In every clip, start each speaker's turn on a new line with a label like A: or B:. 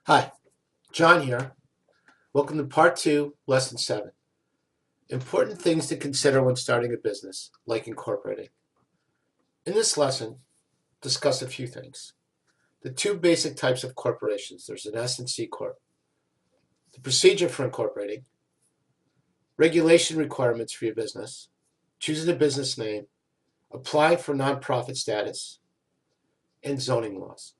A: Hi, John here. Welcome to part 2, lesson 7. Important things to consider when starting a business, like incorporating. In this lesson, discuss a few things. The two basic types of corporations. There's an S and C Corp. The procedure for incorporating, regulation requirements for your business, choosing a business name, applying for nonprofit status, and zoning laws.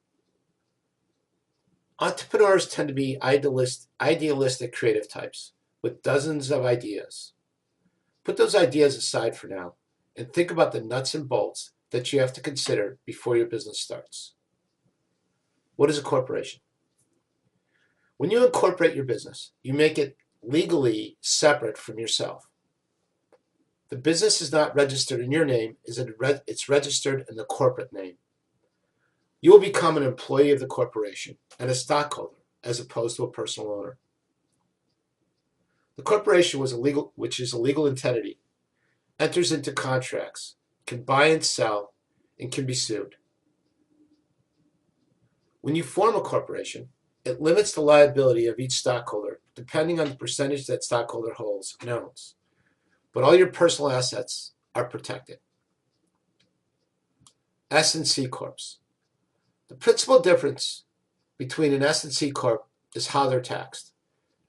A: Entrepreneurs tend to be idealistic creative types with dozens of ideas. Put those ideas aside for now and think about the nuts and bolts that you have to consider before your business starts. What is a corporation? When you incorporate your business, you make it legally separate from yourself. The business is not registered in your name, it's registered in the corporate name. You will become an employee of the corporation and a stockholder as opposed to a personal owner. The corporation which is a legal entity, enters into contracts, can buy and sell, and can be sued. When you form a corporation, it limits the liability of each stockholder depending on the percentage that stockholder holds and owns. But all your personal assets are protected. S and C Corps. The principal difference between an S and C Corp is how they're taxed.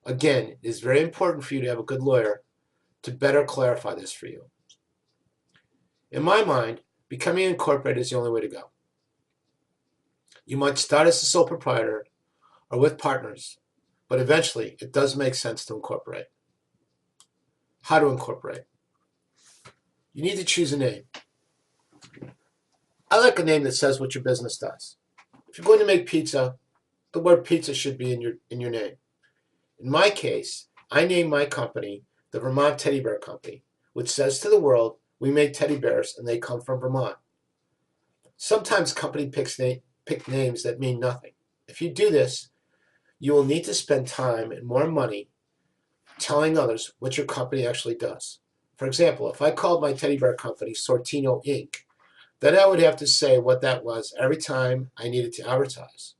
A: Again, it is very important for you to have a good lawyer to better clarify this for you. In my mind, becoming incorporated is the only way to go. You might start as a sole proprietor or with partners, but eventually it does make sense to incorporate. How to incorporate? You need to choose a name. I like a name that says what your business does. If you're going to make pizza, the word pizza should be in your name. In my case, I named my company the Vermont Teddy Bear Company, which says to the world, we make teddy bears and they come from Vermont. Sometimes company pick names that mean nothing. If you do this, you will need to spend time and more money telling others what your company actually does. For example, if I called my teddy bear company Sortino Inc., then I would have to say what that was every time I needed to advertise.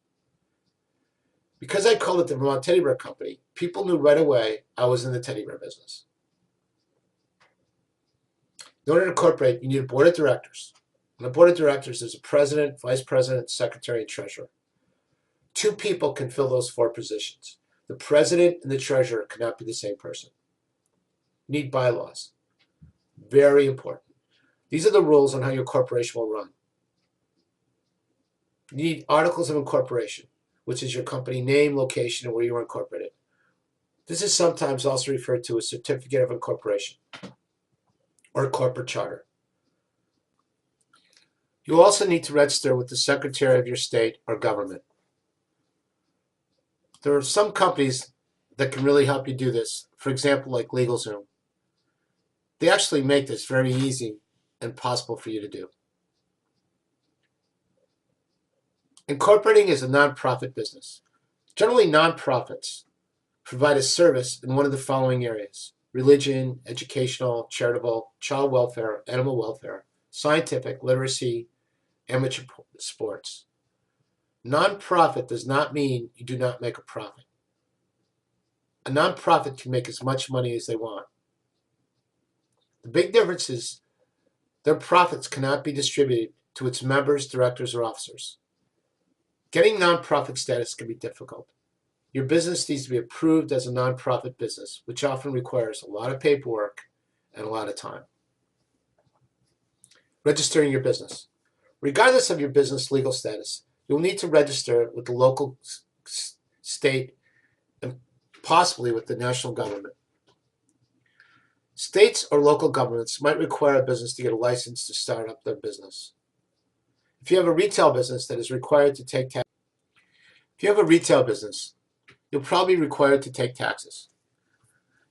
A: Because I called it the Vermont Teddy Bear Company, people knew right away I was in the teddy bear business. In order to incorporate, you need a board of directors. On the board of directors, there's a president, vice president, secretary, and treasurer. Two people can fill those 4 positions. The president and the treasurer cannot be the same person. You need bylaws. Very important. These are the rules on how your corporation will run. You need articles of incorporation, which is your company name, location, and where you are incorporated. This is sometimes also referred to as certificate of incorporation or a corporate charter. You also need to register with the Secretary of your state or government. There are some companies that can really help you do this. For example, like LegalZoom. They actually make this very easy and possible for you to do. Incorporating is a nonprofit business. Generally, nonprofits provide a service in one of the following areas: religion, educational, charitable, child welfare, animal welfare, scientific, literacy, amateur sports. Nonprofit does not mean you do not make a profit. A nonprofit can make as much money as they want. The big difference is their profits cannot be distributed to its members, directors, or officers. Getting nonprofit status can be difficult. Your business needs to be approved as a nonprofit business, which often requires a lot of paperwork and a lot of time. Registering your business. Regardless of your business legal status, you'll need to register with the local, state, and possibly with the national government. States or local governments might require a business to get a license to start up their business. If you have a retail business that is required to take taxes, you'll probably be required to take taxes.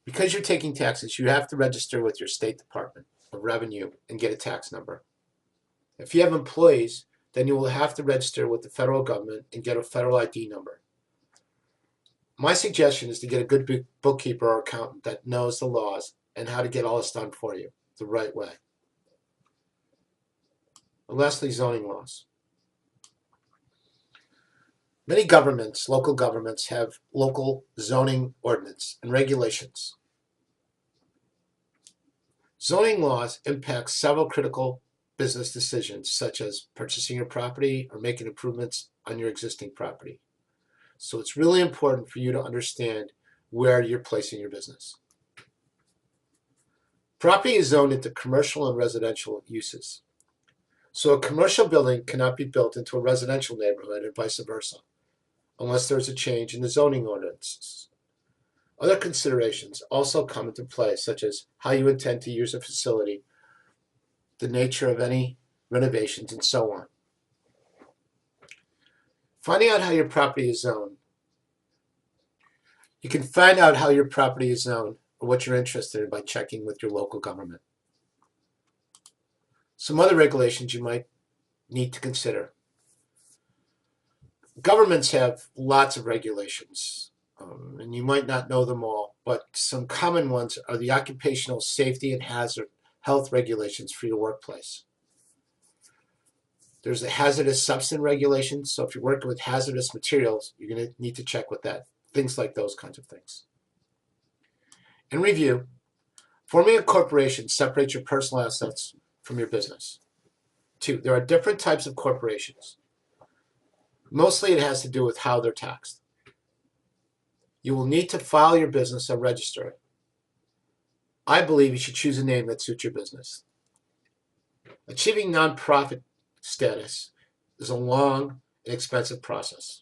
A: Because you're taking taxes, you have to register with your state department of revenue and get a tax number. If you have employees, then you will have to register with the federal government and get a federal ID number. My suggestion is to get a good bookkeeper or accountant that knows the laws and how to get all this done for you the right way. And lastly, zoning laws. Many governments, local governments, have local zoning ordinance and regulations. Zoning laws impact several critical business decisions, such as purchasing your property or making improvements on your existing property. So it's really important for you to understand where you're placing your business. Property is zoned into commercial and residential uses. So a commercial building cannot be built into a residential neighborhood and vice versa, unless there's a change in the zoning ordinances. Other considerations also come into play, such as how you intend to use a facility, the nature of any renovations, and so on. Finding out how your property is zoned. You can find out how your property is zoned or what you're interested in by checking with your local government. Some other regulations you might need to consider. Governments have lots of regulations, and you might not know them all, but some common ones are the occupational safety and hazard health regulations for your workplace. There's the hazardous substance regulations, so if you're working with hazardous materials, you're going to need to check with that. Things like those kinds of things. In review, forming a corporation separates your personal assets from your business. 2, there are different types of corporations. Mostly it has to do with how they're taxed. You will need to file your business and register it. I believe you should choose a name that suits your business. Achieving nonprofit status is a long and expensive process.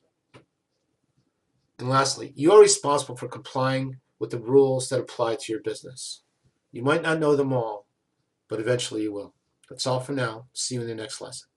A: And lastly, you are responsible for complying with the rules that apply to your business. You might not know them all, but eventually you will. That's all for now. See you in the next lesson.